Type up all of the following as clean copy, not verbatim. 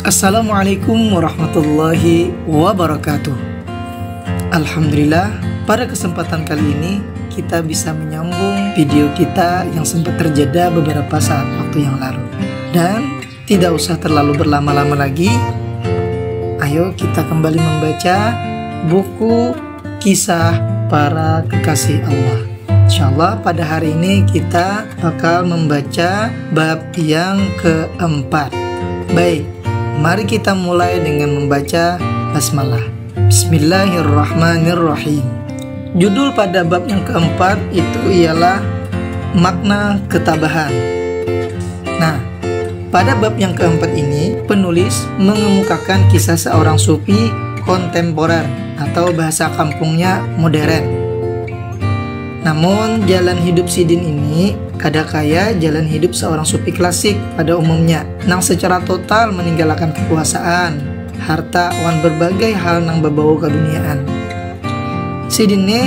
Assalamualaikum warahmatullahi wabarakatuh. Alhamdulillah, pada kesempatan kali ini kita bisa menyambung video kita yang sempat terjeda beberapa saat waktu yang lalu. Dan tidak usah terlalu berlama-lama lagi, ayo kita kembali membaca buku Kisah Para Kekasih Allah. Insyaallah pada hari ini kita bakal membaca bab yang keempat. Baik, mari kita mulai dengan membaca basmalah. Bismillahirrahmanirrahim. Judul pada bab yang keempat itu ialah makna ketabahan. Nah, pada bab yang keempat ini penulis mengemukakan kisah seorang sufi kontemporer atau bahasa kampungnya modern. Namun jalan hidup Sidin ini kada kaya jalan hidup seorang sufi klasik pada umumnya, nang secara total meninggalkan kekuasaan, harta, wan berbagai hal nang berbau keduniaan. Sidin nih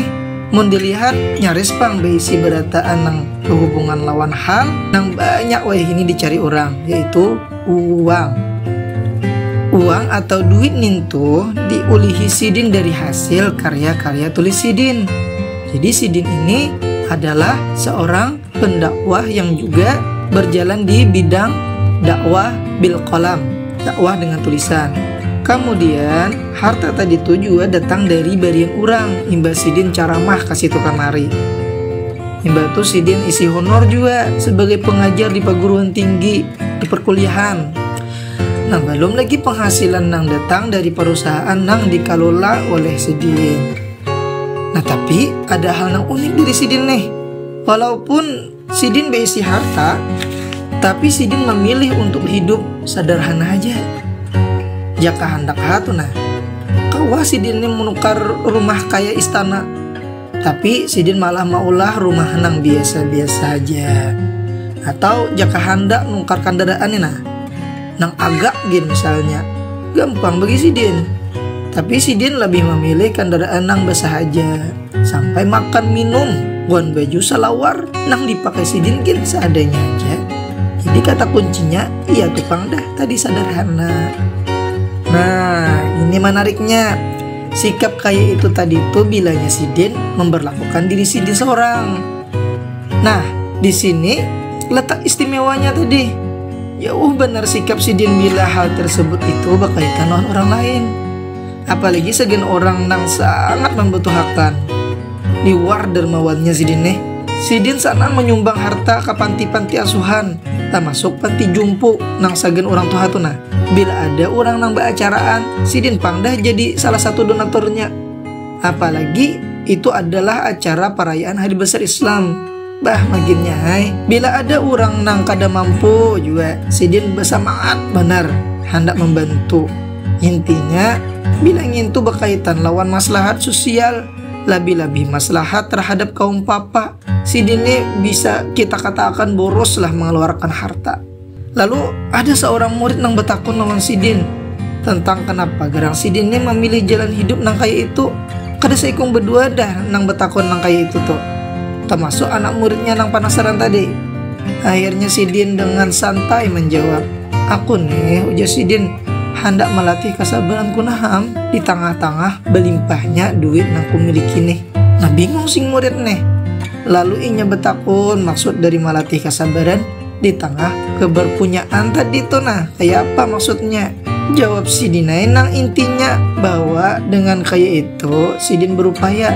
mun dilihat nyaris pang beisi berataan nang kehubungan lawan hal nang banyak wae ini dicari orang, yaitu uang. Uang atau duit nintu diulihi Sidin dari hasil karya-karya tulis Sidin. Jadi Sidin ini adalah seorang pendakwah yang juga berjalan di bidang dakwah bil qalam, dakwah dengan tulisan. Kemudian harta tadi itu juga datang dari barian urang, imba Sidin caramah kasih tu kamari. Imba tu Sidin isi honor juga sebagai pengajar di perguruan tinggi, di perkuliahan. Nah, belum lagi penghasilan nang datang dari perusahaan nang dikelola oleh Sidin. Nah, tapi ada hal yang unik dari Sidin nih. Walaupun Sidin berisi harta, tapi Sidin memilih untuk hidup sederhana aja. Jaka hendak hatu nah, kawah Sidin ini menukar rumah kaya istana, tapi Sidin malah maulah rumah nang biasa-biasa aja. Atau jaka hendak nukar kendaraan ini nah, nang agak gin misalnya, gampang bagi Sidin. Tapi Sidin lebih memilih kendaraan nang basah aja. Sampai makan minum, wan baju salawar nang dipakai Sidin gin seadanya aja. Jadi kata kuncinya, iya tukang dah tadi sederhana. Nah, ini menariknya. Sikap kayak itu tadi tuh bilanya Sidin memberlakukan diri Sidin seorang. Nah, di sini letak istimewanya tadi. Jauh benar sikap Sidin bila hal tersebut itu berkaitan dengan orang lain. Apalagi segen orang nang sangat membutuhkan. Di war dermawannya Sidin nih, Sidin sana menyumbang harta ke panti-panti asuhan, termasuk panti jumpu nang sagen orang tua tu nah. Bila ada orang nang beracaraan, Sidin pangdah jadi salah satu donaturnya. Apalagi itu adalah acara perayaan Hari Besar Islam. Bah maginnya hai, bila ada orang nang kada mampu juga, Sidin bersemangat benar hendak membantu. Intinya bilang itu berkaitan lawan maslahat sosial, lebih-lebih maslahat terhadap kaum papa, Sidin ini bisa kita katakan boros lah mengeluarkan harta. Lalu ada seorang murid nang bertakun lawan Sidin tentang kenapa gerang Sidin ini memilih jalan hidup nang kayak itu. Kada seikung berdua dah nang bertakun nang kayak itu tuh, termasuk anak muridnya nang penasaran tadi. Akhirnya Sidin dengan santai menjawab, aku nih ujar Sidin hendak melatih kesabaranku naham di tengah-tengah belimpahnya duit nang ku miliki nih. Nah bingung sing murid nih. Lalu inya betakun maksud dari melatih kesabaran di tengah keberpunyaan tadi tuh nah, kayak apa maksudnya? Jawab Sidin nang intinya bahwa dengan kayak itu Sidin berupaya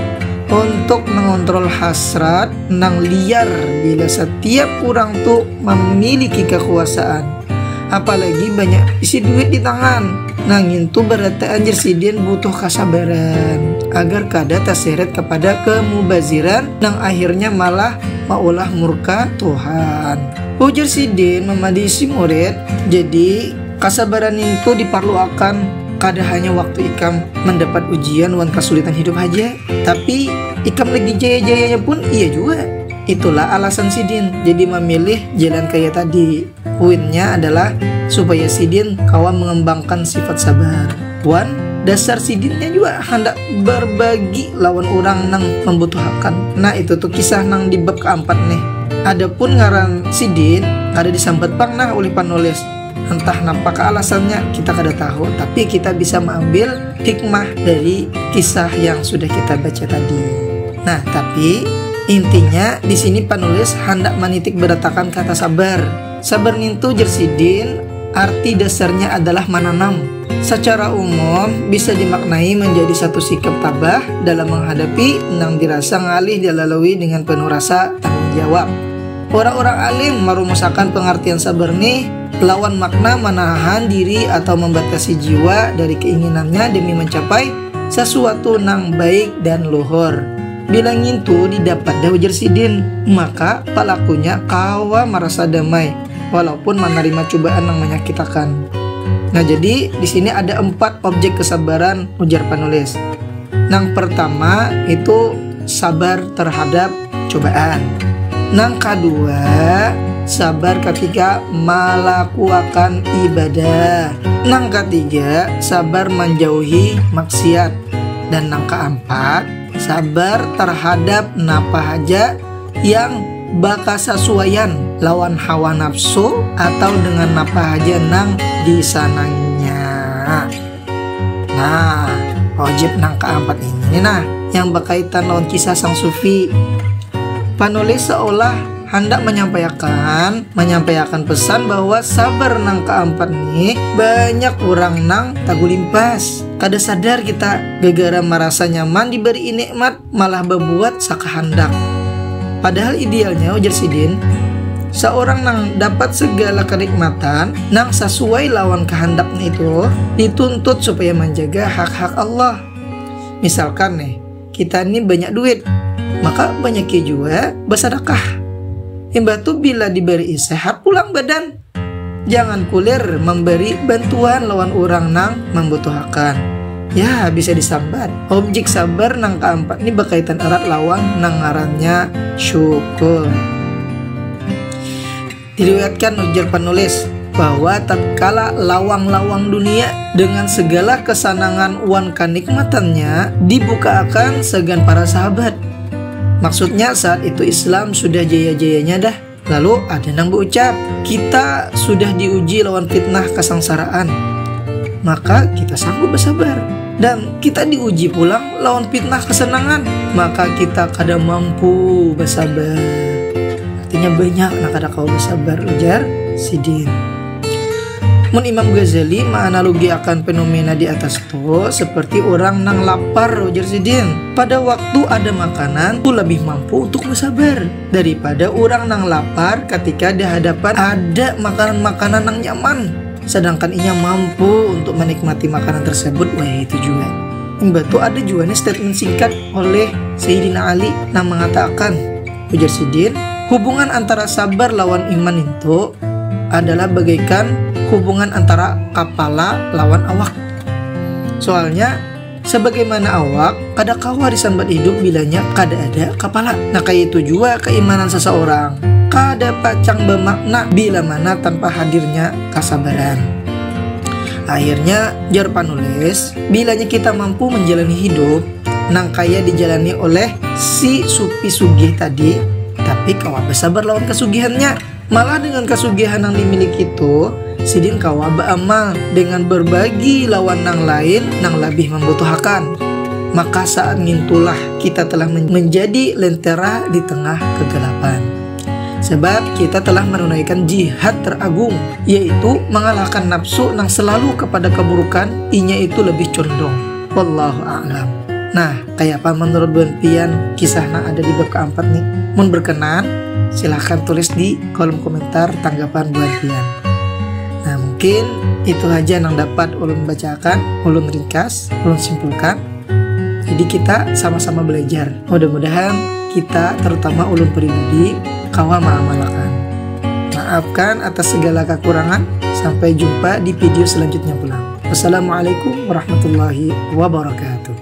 untuk mengontrol hasrat nang liar bila setiap orang tuh memiliki kekuasaan. Apalagi banyak isi duit di tangan. Nangin tuh berarti anjir Sidin butuh kesabaran agar kada terseret kepada kemubaziran dan akhirnya malah maulah murka Tuhan. Ujar Sidin memadi si murid, jadi kesabaran itu diperlukan kada hanya waktu ikam mendapat ujian wan kesulitan hidup aja, tapi ikam lagi jaya-jayanya pun iya juga. Itulah alasan Sidin jadi memilih jalan kayak tadi. Poinnya adalah supaya Sidin kawan mengembangkan sifat sabar. Wan dasar Sidinnya juga hendak berbagi lawan orang nang membutuhkan. Nah itu tuh kisah nang di bab keempat nih. Adapun ngaran Sidin ada disambat pang nah oleh penulis. Entah apakah alasannya kita kada tahu, tapi kita bisa mengambil hikmah dari kisah yang sudah kita baca tadi. Nah, tapi intinya di sini penulis hendak menitik berantakan kata sabar. Sabar nintu Jersidin arti dasarnya adalah menanam. Secara umum bisa dimaknai menjadi satu sikap tabah dalam menghadapi nang dirasa ngalih dilalui dengan penuh rasa tanggung jawab. Orang-orang alim merumuskan pengertian sabar nih lawan makna menahan diri atau membatasi jiwa dari keinginannya demi mencapai sesuatu nang baik dan luhur. Bila ngintu didapat dah ujar Sidin, maka pelakunya kawa merasa damai walaupun menerima cobaan yang menyakitkan. Nah, jadi di sini ada 4 objek kesabaran ujar penulis. Yang pertama itu sabar terhadap cobaan. Yang kedua, sabar ketika melakukan ibadah. Yang ketiga, sabar menjauhi maksiat. Dan yang keempat, sabar terhadap napa aja yang bakal sesuaian lawan hawa nafsu atau dengan napa aja nang disanangnya. Nah, wajib nang keempat ini yang berkaitan lawan kisah sang sufi. Penulis seolah hendak menyampaikan pesan bahwa sabar nang keempat nih banyak orang nang tagulimpas. Kada sadar kita gegara merasa nyaman diberi nikmat malah berbuat sakahandak. Padahal idealnya ujar Sidin, seorang nang dapat segala kenikmatan nang sesuai lawan kehendaknya itu dituntut supaya menjaga hak-hak Allah. Misalkan nih, kita ini banyak duit, maka banyaknya juga bersedekah. Imbah tu bila diberi sehat pulang badan. Jangan kulir memberi bantuan lawan orang nang membutuhkan. Ya, bisa disambat. Objek sabar nang keempat ini berkaitan erat lawan nang ngarannya syukur. Diriwayatkan ujar penulis bahwa tatkala lawang-lawang dunia dengan segala kesenangan wan kenikmatannya dibukakan segan para sahabat. Maksudnya saat itu Islam sudah jaya-jayanya dah. Lalu ada yang berucap, kita sudah diuji lawan fitnah kesengsaraan, maka kita sanggup bersabar. Dan kita diuji pulang lawan fitnah kesenangan, maka kita kada mampu bersabar. Artinya banyak nak kada kau bersabar ujar Sidin. Mun Imam Ghazali menganalogi akan fenomena di atas itu seperti orang nang lapar ujar Sidin. Pada waktu ada makanan tu lebih mampu untuk bersabar daripada orang nang lapar ketika di hadapan ada makanan-makanan nang nyaman, sedangkan ia mampu untuk menikmati makanan tersebut. Wah, itu juga. Imbah tu ada juga nih statement singkat oleh Sayyidina Ali yang mengatakan, ujar Sidin, hubungan antara sabar lawan iman itu adalah bagaikan hubungan antara kepala lawan awak. Soalnya sebagaimana awak kada kawa disambat hidup bilanya kada ada kepala. Nah, kayak itu juga keimanan seseorang kada pacang bermakna bila mana tanpa hadirnya kesabaran. Akhirnya jar penulis, bilanya kita mampu menjalani hidup nang kaya dijalani oleh si supi sugih tadi, tapi kawa bersabar lawan kesugihannya. Malah dengan kesugihan yang dimiliki itu, Sidin kawa beramal dengan berbagi lawan nang lain nang lebih membutuhkan. Maka saat ngintulah kita telah menjadi lentera di tengah kegelapan. Sebab kita telah menunaikan jihad teragung, yaitu mengalahkan nafsu nang selalu kepada keburukan, inya itu lebih condong. Wallahu a'lam. Nah, kayak apa menurut Buan Pian kisahnya ada di bab keempat nih? Mun berkenan, silahkan tulis di kolom komentar tanggapan Buan Pian. Nah, mungkin itu aja yang dapat ulun bacakan, ulun ringkas, ulun simpulkan. Jadi kita sama-sama belajar. Mudah-mudahan kita, terutama ulun pribadi, kawa mengamalkan. Maafkan atas segala kekurangan. Sampai jumpa di video selanjutnya pulang. Wassalamualaikum warahmatullahi wabarakatuh.